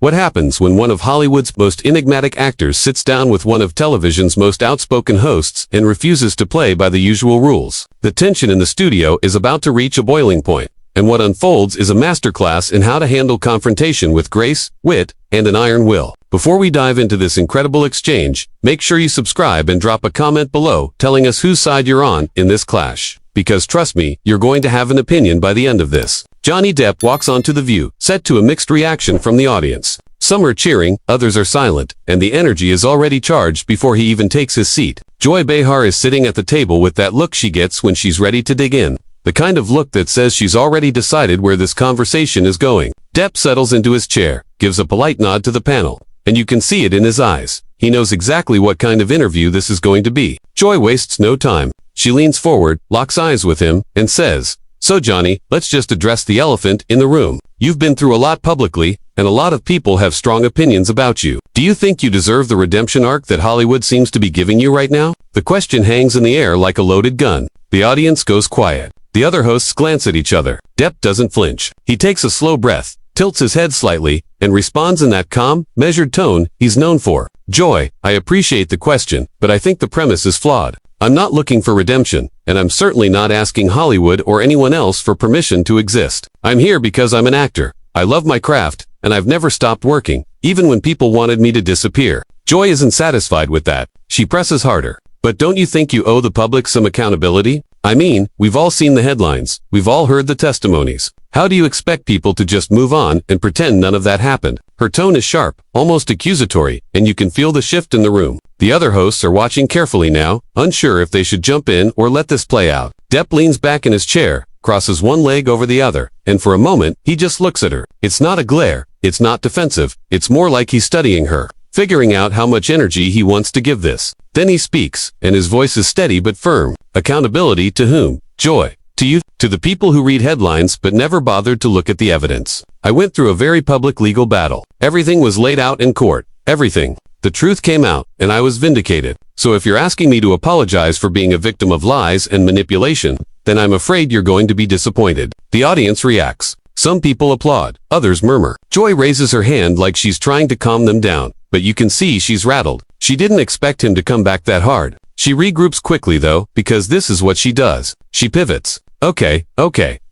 What happens when one of Hollywood's most enigmatic actors sits down with one of television's most outspoken hosts and refuses to play by the usual rules? The tension in the studio is about to reach a boiling point, and what unfolds is a masterclass in how to handle confrontation with grace, wit, and an iron will. Before we dive into this incredible exchange, make sure you subscribe and drop a comment below telling us whose side you're on in this clash. Because trust me, you're going to have an opinion by the end of this. Johnny Depp walks onto The View, set to a mixed reaction from the audience. Some are cheering, others are silent, and the energy is already charged before he even takes his seat. Joy Behar is sitting at the table with that look she gets when she's ready to dig in. The kind of look that says she's already decided where this conversation is going. Depp settles into his chair, gives a polite nod to the panel, and you can see it in his eyes. He knows exactly what kind of interview this is going to be. Joy wastes no time. She leans forward, locks eyes with him, and says, "So Johnny, let's just address the elephant in the room. You've been through a lot publicly, and a lot of people have strong opinions about you. Do you think you deserve the redemption arc that Hollywood seems to be giving you right now?" The question hangs in the air like a loaded gun. The audience goes quiet. The other hosts glance at each other. Depp doesn't flinch. He takes a slow breath, tilts his head slightly, and responds in that calm, measured tone he's known for. "Joy, I appreciate the question, but I think the premise is flawed. I'm not looking for redemption, and I'm certainly not asking Hollywood or anyone else for permission to exist. I'm here because I'm an actor. I love my craft, and I've never stopped working, even when people wanted me to disappear." Joy isn't satisfied with that. She presses harder. "But don't you think you owe the public some accountability? I mean, we've all seen the headlines. We've all heard the testimonies. How do you expect people to just move on and pretend none of that happened?" Her tone is sharp, almost accusatory, and you can feel the shift in the room. The other hosts are watching carefully now, unsure if they should jump in or let this play out. Depp leans back in his chair, crosses one leg over the other, and for a moment, he just looks at her. It's not a glare, it's not defensive, it's more like he's studying her, figuring out how much energy he wants to give this. Then he speaks, and his voice is steady but firm. "Accountability to whom? Joy. To you, to the people who read headlines but never bothered to look at the evidence. I went through a very public legal battle. Everything was laid out in court. Everything. The truth came out, and I was vindicated. So if you're asking me to apologize for being a victim of lies and manipulation, then I'm afraid you're going to be disappointed." The audience reacts. Some people applaud, others murmur. Joy raises her hand like she's trying to calm them down, but you can see she's rattled. She didn't expect him to come back that hard. She regroups quickly though, because this is what she does. She pivots. Okay,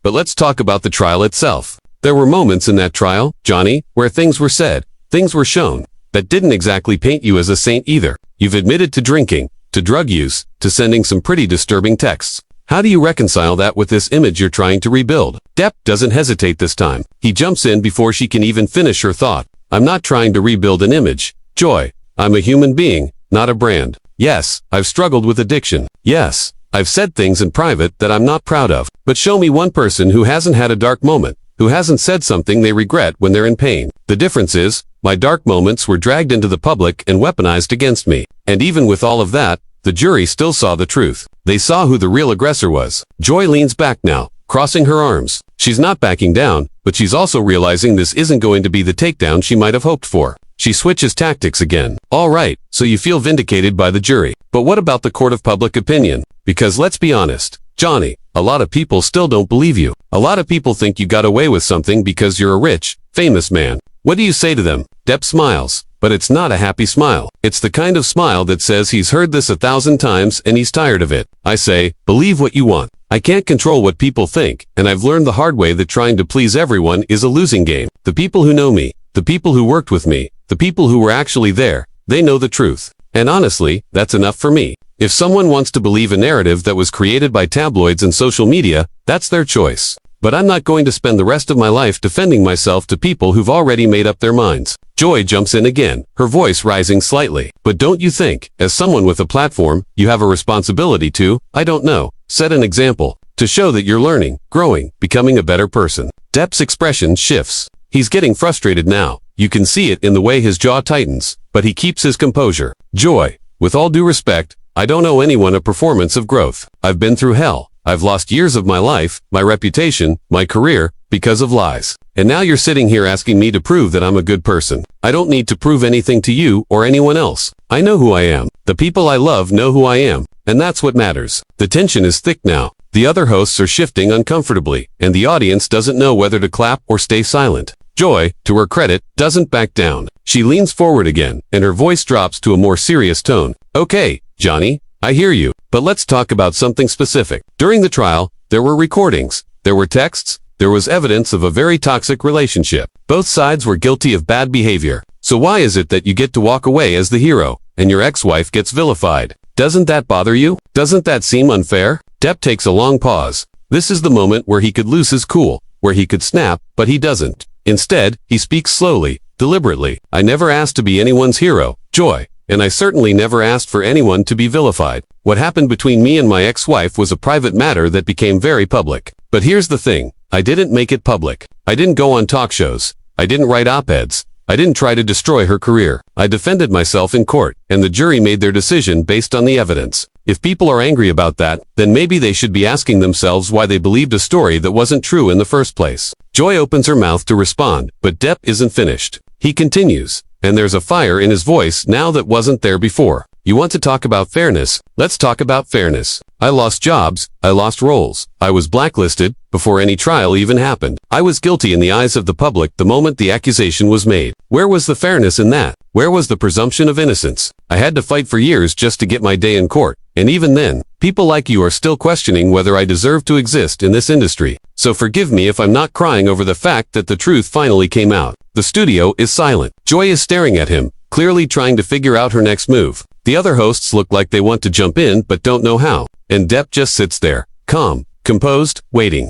but let's talk about the trial itself. There were moments in that trial, Johnny, where things were said, things were shown, that didn't exactly paint you as a saint either. You've admitted to drinking, to drug use, to sending some pretty disturbing texts. How do you reconcile that with this image you're trying to rebuild? Depp doesn't hesitate this time. He jumps in before she can even finish her thought. "I'm not trying to rebuild an image, Joy. I'm a human being, not a brand. Yes, I've struggled with addiction. Yes, I've said things in private that I'm not proud of. But show me one person who hasn't had a dark moment, who hasn't said something they regret when they're in pain. The difference is, my dark moments were dragged into the public and weaponized against me. And even with all of that, the jury still saw the truth. They saw who the real aggressor was." Joy leans back now, crossing her arms. She's not backing down, but she's also realizing this isn't going to be the takedown she might have hoped for. She switches tactics again. "All right, so you feel vindicated by the jury. But what about the court of public opinion? Because let's be honest, Johnny, a lot of people still don't believe you. A lot of people think you got away with something because you're a rich, famous man. What do you say to them?" Depp smiles, but it's not a happy smile. It's the kind of smile that says he's heard this 1,000 times and he's tired of it. "I say, believe what you want. I can't control what people think, and I've learned the hard way that trying to please everyone is a losing game. The people who know me, the people who worked with me, the people who were actually there, they know the truth. And honestly, that's enough for me. If someone wants to believe a narrative that was created by tabloids and social media, that's their choice. But I'm not going to spend the rest of my life defending myself to people who've already made up their minds." Joy jumps in again, her voice rising slightly. "But don't you think, as someone with a platform, you have a responsibility to, I don't know, set an example, to show that you're learning, growing, becoming a better person?" Depp's expression shifts. He's getting frustrated now. You can see it in the way his jaw tightens, but he keeps his composure. "Joy, with all due respect, I don't owe anyone a performance of growth. I've been through hell. I've lost years of my life, my reputation, my career, because of lies. And now you're sitting here asking me to prove that I'm a good person. I don't need to prove anything to you or anyone else. I know who I am. The people I love know who I am, and that's what matters." The tension is thick now. The other hosts are shifting uncomfortably, and the audience doesn't know whether to clap or stay silent. Joy, to her credit, doesn't back down. She leans forward again, and her voice drops to a more serious tone. Okay, Johnny, I hear you, but let's talk about something specific. During the trial, there were recordings, there were texts, there was evidence of a very toxic relationship. Both sides were guilty of bad behavior. So why is it that you get to walk away as the hero, and your ex-wife gets vilified? Doesn't that bother you? Doesn't that seem unfair? Depp takes a long pause. This is the moment where he could lose his cool, where he could snap, but he doesn't. Instead, he speaks slowly, deliberately. I never asked to be anyone's hero, Joy, and I certainly never asked for anyone to be vilified. What happened between me and my ex-wife was a private matter that became very public. But here's the thing. I didn't make it public. I didn't go on talk shows. I didn't write op-eds. I didn't try to destroy her career. I defended myself in court, and the jury made their decision based on the evidence. If people are angry about that, then maybe they should be asking themselves why they believed a story that wasn't true in the first place. Joy opens her mouth to respond, but Depp isn't finished. He continues, and there's a fire in his voice now that wasn't there before. You want to talk about fairness? Let's talk about fairness. I lost jobs, I lost roles, I was blacklisted, before any trial even happened. I was guilty in the eyes of the public the moment the accusation was made. Where was the fairness in that? Where was the presumption of innocence? I had to fight for years just to get my day in court, and even then, people like you are still questioning whether I deserve to exist in this industry. So forgive me if I'm not crying over the fact that the truth finally came out. The studio is silent. Joy is staring at him, clearly trying to figure out her next move. The other hosts look like they want to jump in but don't know how, and Depp just sits there, calm, composed, waiting.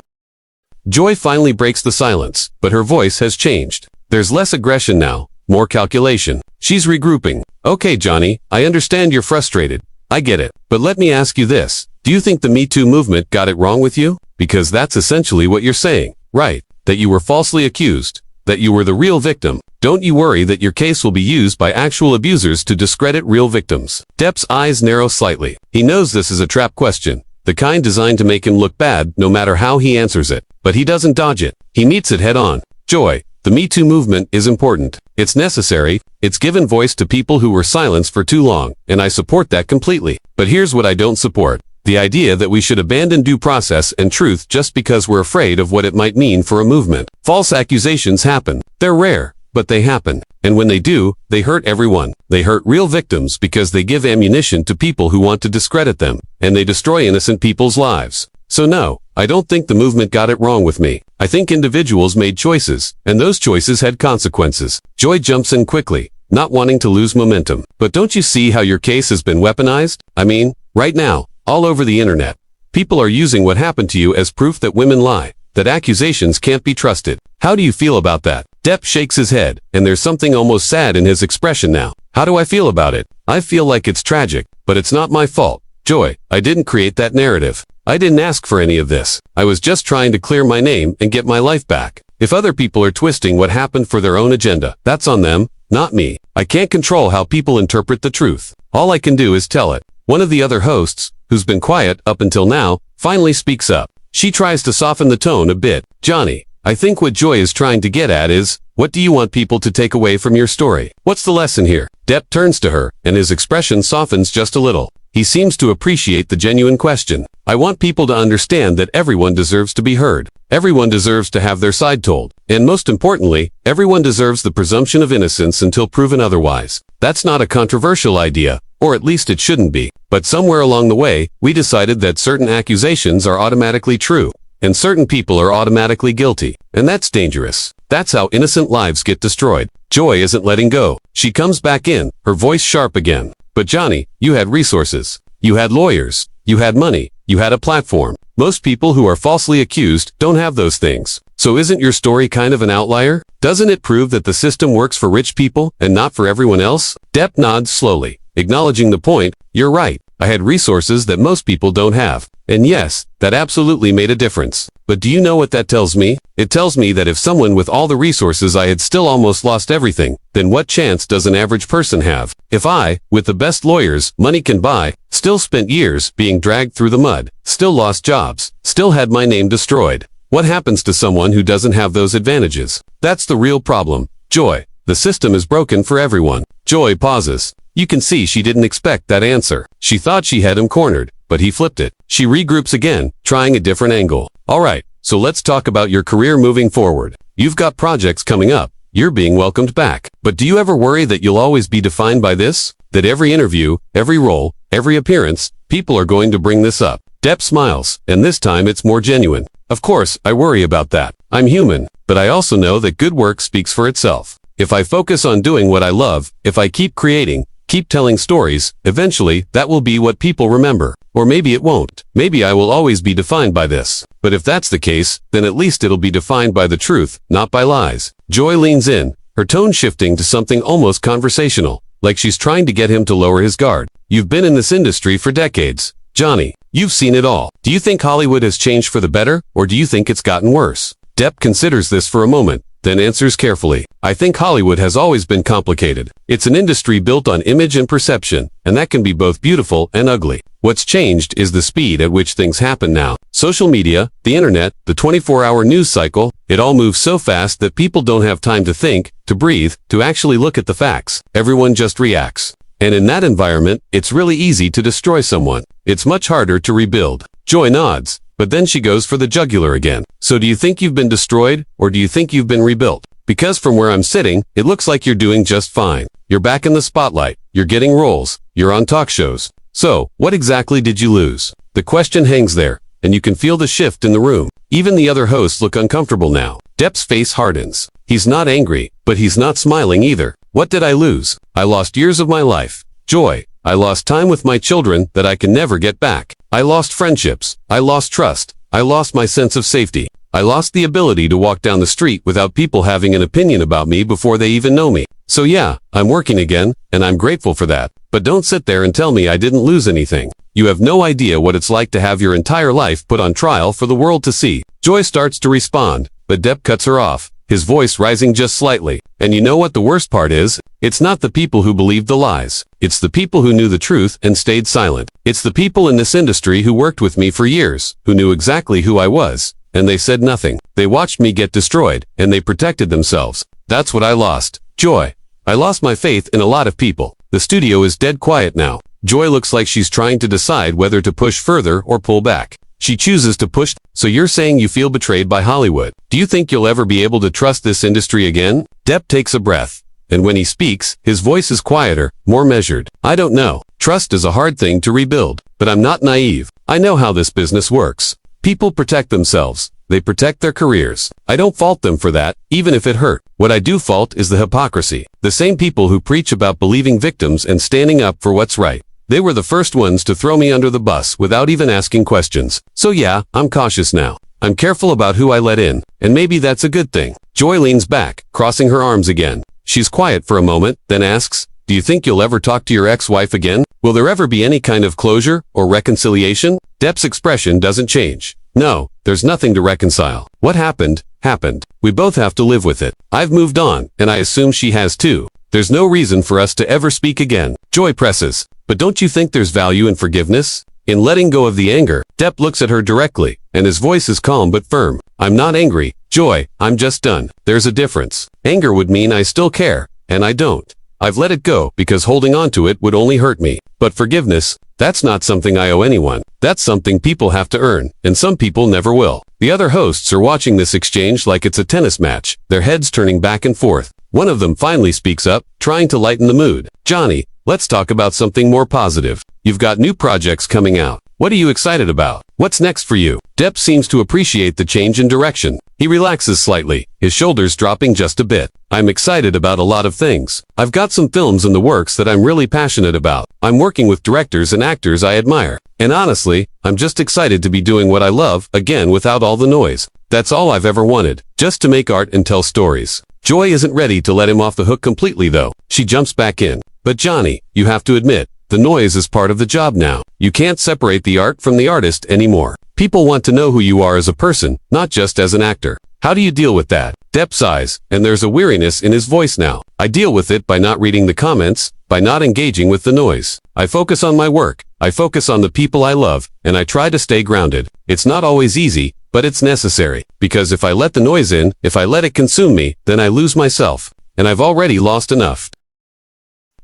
Joy finally breaks the silence, but her voice has changed. There's less aggression now, more calculation. She's regrouping. Okay, Johnny, I understand you're frustrated. I get it. But let me ask you this. Do you think the Me Too movement got it wrong with you? Because that's essentially what you're saying, right? That you were falsely accused, that you were the real victim. Don't you worry that your case will be used by actual abusers to discredit real victims. Depp's eyes narrow slightly. He knows this is a trap question, the kind designed to make him look bad no matter how he answers it. But he doesn't dodge it. He meets it head on. Joy, the Me Too movement is important. It's necessary. It's given voice to people who were silenced for too long, and I support that completely. But here's what I don't support. The idea that we should abandon due process and truth just because we're afraid of what it might mean for a movement. False accusations happen. They're rare, but they happen. And when they do, they hurt everyone. They hurt real victims because they give ammunition to people who want to discredit them, and they destroy innocent people's lives. So no, I don't think the movement got it wrong with me. I think individuals made choices, and those choices had consequences. Joy jumps in quickly, not wanting to lose momentum. But don't you see how your case has been weaponized? I mean, right now, all over the internet. People are using what happened to you as proof that women lie, that accusations can't be trusted. How do you feel about that? Depp shakes his head, and there's something almost sad in his expression now. How do I feel about it? I feel like it's tragic, but it's not my fault. Joy, I didn't create that narrative. I didn't ask for any of this. I was just trying to clear my name and get my life back. If other people are twisting what happened for their own agenda, that's on them, not me. I can't control how people interpret the truth. All I can do is tell it. One of the other hosts, who's been quiet up until now, finally speaks up. She tries to soften the tone a bit. Johnny, I think what Joy is trying to get at is, what do you want people to take away from your story? What's the lesson here? Depp turns to her, and his expression softens just a little. He seems to appreciate the genuine question. I want people to understand that everyone deserves to be heard. Everyone deserves to have their side told. And most importantly, everyone deserves the presumption of innocence until proven otherwise. That's not a controversial idea, or at least it shouldn't be. But somewhere along the way, we decided that certain accusations are automatically true, and certain people are automatically guilty. And that's dangerous. That's how innocent lives get destroyed. Joy isn't letting go. She comes back in, her voice sharp again. But Johnny, you had resources. You had lawyers. You had money. You had a platform. Most people who are falsely accused don't have those things. So isn't your story kind of an outlier? Doesn't it prove that the system works for rich people and not for everyone else? Depp nods slowly, acknowledging the point. You're right. I had resources that most people don't have. And yes, that absolutely made a difference. But do you know what that tells me? It tells me that if someone with all the resources I had still almost lost everything, then what chance does an average person have? If I, with the best lawyers money can buy, still spent years being dragged through the mud, still lost jobs, still had my name destroyed, what happens to someone who doesn't have those advantages? That's the real problem. Joy, the system is broken for everyone. Joy pauses. You can see she didn't expect that answer. She thought she had him cornered, but he flipped it. She regroups again, trying a different angle. All right, So let's talk about your career moving forward. You've got projects coming up. You're being welcomed back. But do you ever worry that you'll always be defined by this? That every interview, every role, every appearance, people are going to bring this up? Depp smiles, and this time it's more genuine. Of course, I worry about that. I'm human, but I also know that good work speaks for itself. If I focus on doing what I love, if I keep creating, keep telling stories, eventually, that will be what people remember. Or maybe it won't. Maybe I will always be defined by this. But if that's the case, then at least it'll be defined by the truth, not by lies. Joy leans in, her tone shifting to something almost conversational, like she's trying to get him to lower his guard. You've been in this industry for decades. Johnny, you've seen it all. Do you think Hollywood has changed for the better, or do you think it's gotten worse? Depp considers this for a moment, then answers carefully. I think Hollywood has always been complicated. It's an industry built on image and perception, and that can be both beautiful and ugly. What's changed is the speed at which things happen now. Social media, the internet, the 24-hour news cycle, it all moves so fast that people don't have time to think, to breathe, to actually look at the facts. Everyone just reacts. And in that environment, it's really easy to destroy someone. It's much harder to rebuild. Joy nods, but then she goes for the jugular again. So do you think you've been destroyed, or do you think you've been rebuilt? Because from where I'm sitting, it looks like you're doing just fine. You're back in the spotlight. You're getting roles. You're on talk shows. So, what exactly did you lose? The question hangs there, and you can feel the shift in the room. Even the other hosts look uncomfortable now. Depp's face hardens. He's not angry, but he's not smiling either. What did I lose? I lost years of my life. Joy. I lost time with my children that I can never get back. I lost friendships. I lost trust. I lost my sense of safety. I lost the ability to walk down the street without people having an opinion about me before they even know me. So yeah, I'm working again, and I'm grateful for that. But don't sit there and tell me I didn't lose anything. You have no idea what it's like to have your entire life put on trial for the world to see. Joy starts to respond, but Depp cuts her off, his voice rising just slightly. And you know what the worst part is? It's not the people who believed the lies. It's the people who knew the truth and stayed silent. It's the people in this industry who worked with me for years, who knew exactly who I was, and they said nothing. They watched me get destroyed, and they protected themselves. That's what I lost. Joy. I lost my faith in a lot of people. The studio is dead quiet now. Joy looks like she's trying to decide whether to push further or pull back. She chooses to push. So you're saying you feel betrayed by Hollywood. Do you think you'll ever be able to trust this industry again? Depp takes a breath. And when he speaks, his voice is quieter, more measured. I don't know. Trust is a hard thing to rebuild. But I'm not naive. I know how this business works. People protect themselves. They protect their careers. I don't fault them for that, even if it hurt. What I do fault is the hypocrisy. The same people who preach about believing victims and standing up for what's right. They were the first ones to throw me under the bus without even asking questions. So yeah, I'm cautious now. I'm careful about who I let in, and maybe that's a good thing. Joy leans back, crossing her arms again. She's quiet for a moment, then asks, do you think you'll ever talk to your ex-wife again? Will there ever be any kind of closure or reconciliation? Depp's expression doesn't change. No, there's nothing to reconcile. What happened, happened. We both have to live with it. I've moved on, and I assume she has too. There's no reason for us to ever speak again. Joy presses. But don't you think there's value in forgiveness? In letting go of the anger? Depp looks at her directly, and his voice is calm but firm. I'm not angry, Joy, I'm just done. There's a difference. Anger would mean I still care, and I don't. I've let it go because holding on to it would only hurt me. But forgiveness, that's not something I owe anyone. That's something people have to earn, and some people never will. The other hosts are watching this exchange like it's a tennis match, their heads turning back and forth. One of them finally speaks up, trying to lighten the mood. Johnny, let's talk about something more positive. You've got new projects coming out. What are you excited about? What's next for you? Depp seems to appreciate the change in direction. He relaxes slightly, his shoulders dropping just a bit. I'm excited about a lot of things. I've got some films in the works that I'm really passionate about. I'm working with directors and actors I admire. And honestly, I'm just excited to be doing what I love, again without all the noise. That's all I've ever wanted, just to make art and tell stories. Joy isn't ready to let him off the hook completely though. She jumps back in. But Johnny, you have to admit, the noise is part of the job now. You can't separate the art from the artist anymore. People want to know who you are as a person, not just as an actor. How do you deal with that? Depp sighs, and there's a weariness in his voice now. I deal with it by not reading the comments, by not engaging with the noise. I focus on my work. I focus on the people I love, and I try to stay grounded. It's not always easy, but it's necessary. Because if I let the noise in, if I let it consume me, then I lose myself. And I've already lost enough.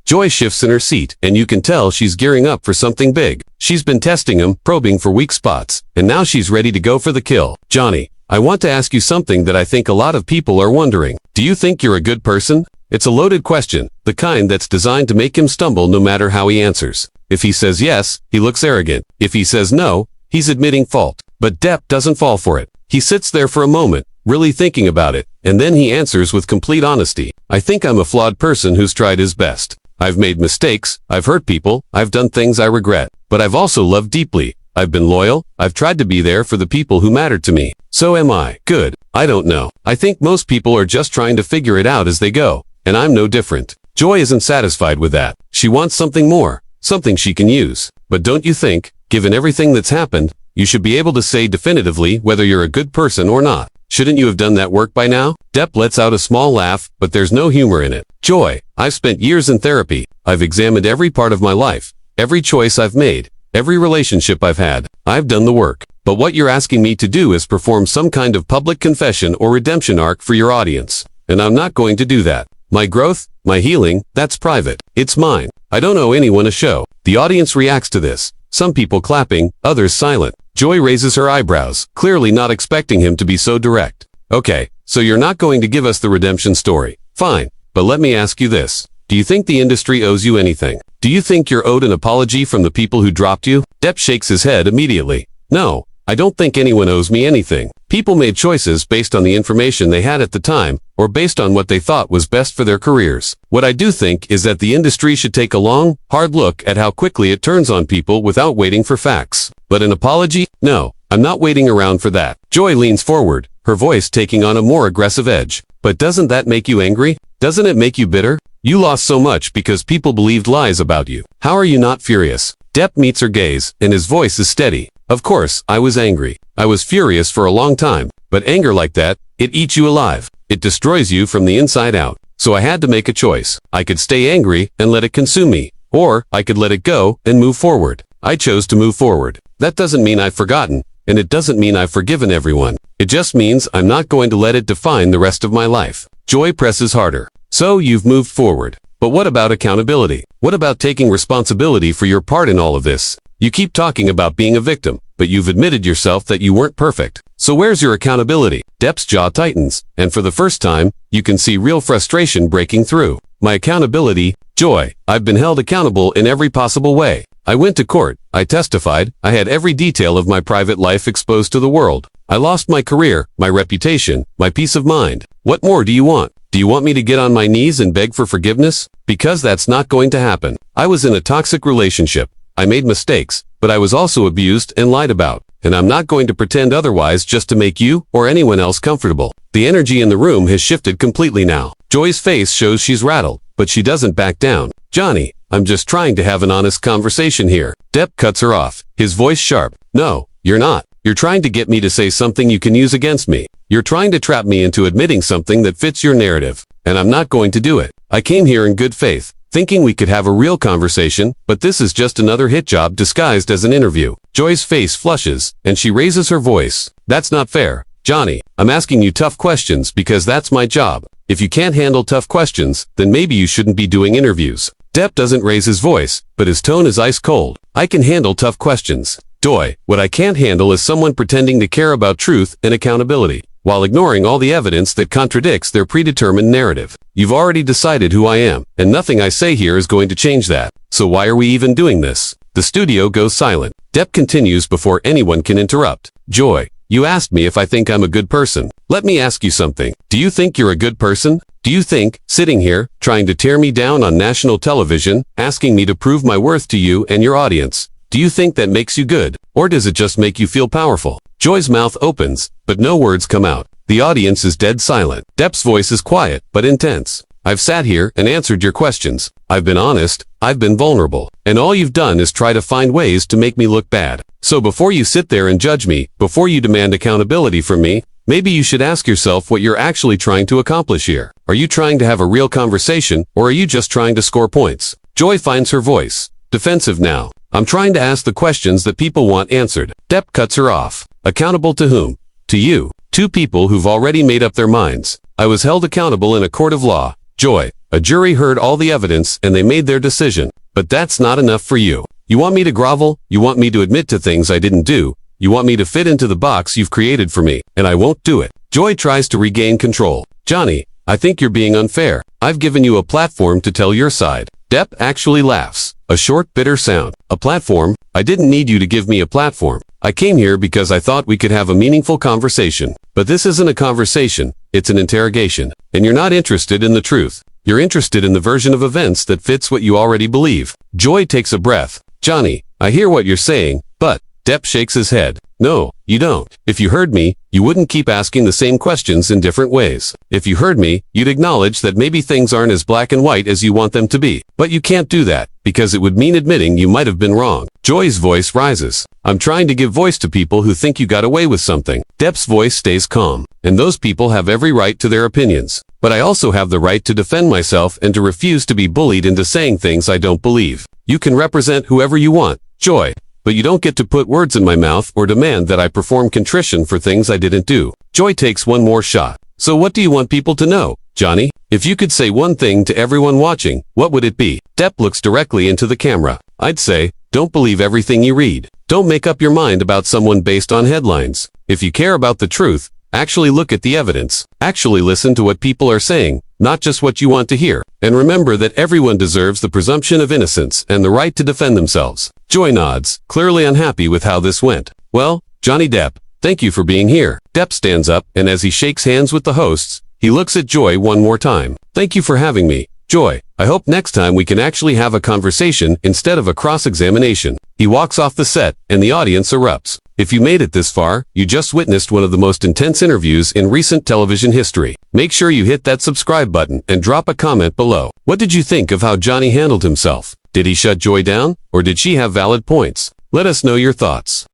Joy shifts in her seat, and you can tell she's gearing up for something big. She's been testing him, probing for weak spots, and now she's ready to go for the kill. Johnny, I want to ask you something that I think a lot of people are wondering. Do you think you're a good person? It's a loaded question, the kind that's designed to make him stumble no matter how he answers. If he says yes, he looks arrogant. If he says no, he's admitting fault. But Depp doesn't fall for it. He sits there for a moment, really thinking about it, and then he answers with complete honesty. I think I'm a flawed person who's tried his best. I've made mistakes, I've hurt people, I've done things I regret. But I've also loved deeply. I've been loyal, I've tried to be there for the people who mattered to me. So am I good? I don't know. I think most people are just trying to figure it out as they go. And I'm no different. Joy isn't satisfied with that. She wants something more, something she can use. But don't you think, given everything that's happened, you should be able to say definitively whether you're a good person or not? Shouldn't you have done that work by now? Depp lets out a small laugh, but there's no humor in it. Joy, I've spent years in therapy. I've examined every part of my life, every choice I've made, every relationship I've had. I've done the work. But what you're asking me to do is perform some kind of public confession or redemption arc for your audience. And I'm not going to do that. My growth, my healing, that's private. It's mine. I don't owe anyone a show. The audience reacts to this. Some people clapping, others silent. Joy raises her eyebrows, clearly not expecting him to be so direct. Okay, so you're not going to give us the redemption story. Fine, but let me ask you this. Do you think the industry owes you anything? Do you think you're owed an apology from the people who dropped you? Depp shakes his head immediately. No, I don't think anyone owes me anything. People made choices based on the information they had at the time, or based on what they thought was best for their careers. What I do think is that the industry should take a long, hard look at how quickly it turns on people without waiting for facts. But an apology? No, I'm not waiting around for that. Joy leans forward, her voice taking on a more aggressive edge. But doesn't that make you angry? Doesn't it make you bitter? You lost so much because people believed lies about you. How are you not furious? Depp meets her gaze, and his voice is steady. Of course, I was angry. I was furious for a long time. But anger like that, it eats you alive. It destroys you from the inside out. So I had to make a choice. I could stay angry and let it consume me. Or I could let it go and move forward. I chose to move forward. That doesn't mean I've forgotten, and it doesn't mean I've forgiven everyone. It just means I'm not going to let it define the rest of my life. Joy presses harder. So you've moved forward. But what about accountability? What about taking responsibility for your part in all of this? You keep talking about being a victim, but you've admitted yourself that you weren't perfect. So where's your accountability? Depp's jaw tightens, and for the first time, you can see real frustration breaking through. My accountability? Joy, I've been held accountable in every possible way. I went to court, I testified, I had every detail of my private life exposed to the world. I lost my career, my reputation, my peace of mind. What more do you want? Do you want me to get on my knees and beg for forgiveness? Because that's not going to happen. I was in a toxic relationship. I made mistakes, but I was also abused and lied about. And I'm not going to pretend otherwise just to make you or anyone else comfortable. The energy in the room has shifted completely now. Joy's face shows she's rattled, but she doesn't back down. Johnny, I'm just trying to have an honest conversation here. Depp cuts her off, his voice sharp. No, you're not. You're trying to get me to say something you can use against me. You're trying to trap me into admitting something that fits your narrative. And I'm not going to do it. I came here in good faith, thinking we could have a real conversation, but this is just another hit job disguised as an interview. Joy's face flushes, and she raises her voice. That's not fair. Johnny, I'm asking you tough questions because that's my job. If you can't handle tough questions, then maybe you shouldn't be doing interviews. Depp doesn't raise his voice, but his tone is ice cold. I can handle tough questions. Joy, what I can't handle is someone pretending to care about truth and accountability, while ignoring all the evidence that contradicts their predetermined narrative. You've already decided who I am, and nothing I say here is going to change that. So why are we even doing this? The studio goes silent. Depp continues before anyone can interrupt. Joy, you asked me if I think I'm a good person. Let me ask you something. Do you think you're a good person? Do you think, sitting here, trying to tear me down on national television, asking me to prove my worth to you and your audience, do you think that makes you good? Or does it just make you feel powerful? Joy's mouth opens, but no words come out. The audience is dead silent. Depp's voice is quiet, but intense. I've sat here and answered your questions. I've been honest. I've been vulnerable. And all you've done is try to find ways to make me look bad. So before you sit there and judge me, before you demand accountability from me, maybe you should ask yourself what you're actually trying to accomplish here. Are you trying to have a real conversation, or are you just trying to score points? Joy finds her voice. Defensive now. I'm trying to ask the questions that people want answered. Depp cuts her off. Accountable to whom? To you. Two people who've already made up their minds. I was held accountable in a court of law. Joy. A jury heard all the evidence and they made their decision. But that's not enough for you. You want me to grovel? You want me to admit to things I didn't do? You want me to fit into the box you've created for me, and I won't do it. Joy tries to regain control. Johnny, I think you're being unfair. I've given you a platform to tell your side. Depp actually laughs. A short, bitter sound. A platform? I didn't need you to give me a platform. I came here because I thought we could have a meaningful conversation. But this isn't a conversation, it's an interrogation. And you're not interested in the truth. You're interested in the version of events that fits what you already believe. Joy takes a breath. Johnny, I hear what you're saying, but... Depp shakes his head. No, you don't. If you heard me, you wouldn't keep asking the same questions in different ways. If you heard me, you'd acknowledge that maybe things aren't as black and white as you want them to be. But you can't do that, because it would mean admitting you might have been wrong. Joy's voice rises. I'm trying to give voice to people who think you got away with something. Depp's voice stays calm. And those people have every right to their opinions. But I also have the right to defend myself and to refuse to be bullied into saying things I don't believe. You can represent whoever you want, Joy. But you don't get to put words in my mouth or demand that I perform contrition for things I didn't do. Joy takes one more shot. So what do you want people to know, Johnny? If you could say one thing to everyone watching, what would it be? Depp looks directly into the camera. I'd say, don't believe everything you read. Don't make up your mind about someone based on headlines. If you care about the truth, actually look at the evidence. Actually listen to what people are saying, not just what you want to hear. And remember that everyone deserves the presumption of innocence and the right to defend themselves. Joy nods, clearly unhappy with how this went. Well, Johnny Depp, thank you for being here. Depp stands up, and as he shakes hands with the hosts, he looks at Joy one more time. Thank you for having me, Joy. I hope next time we can actually have a conversation instead of a cross-examination. He walks off the set, and the audience erupts. If you made it this far, you just witnessed one of the most intense interviews in recent television history. Make sure you hit that subscribe button and drop a comment below. What did you think of how Johnny handled himself? Did he shut Joy down, or did she have valid points? Let us know your thoughts.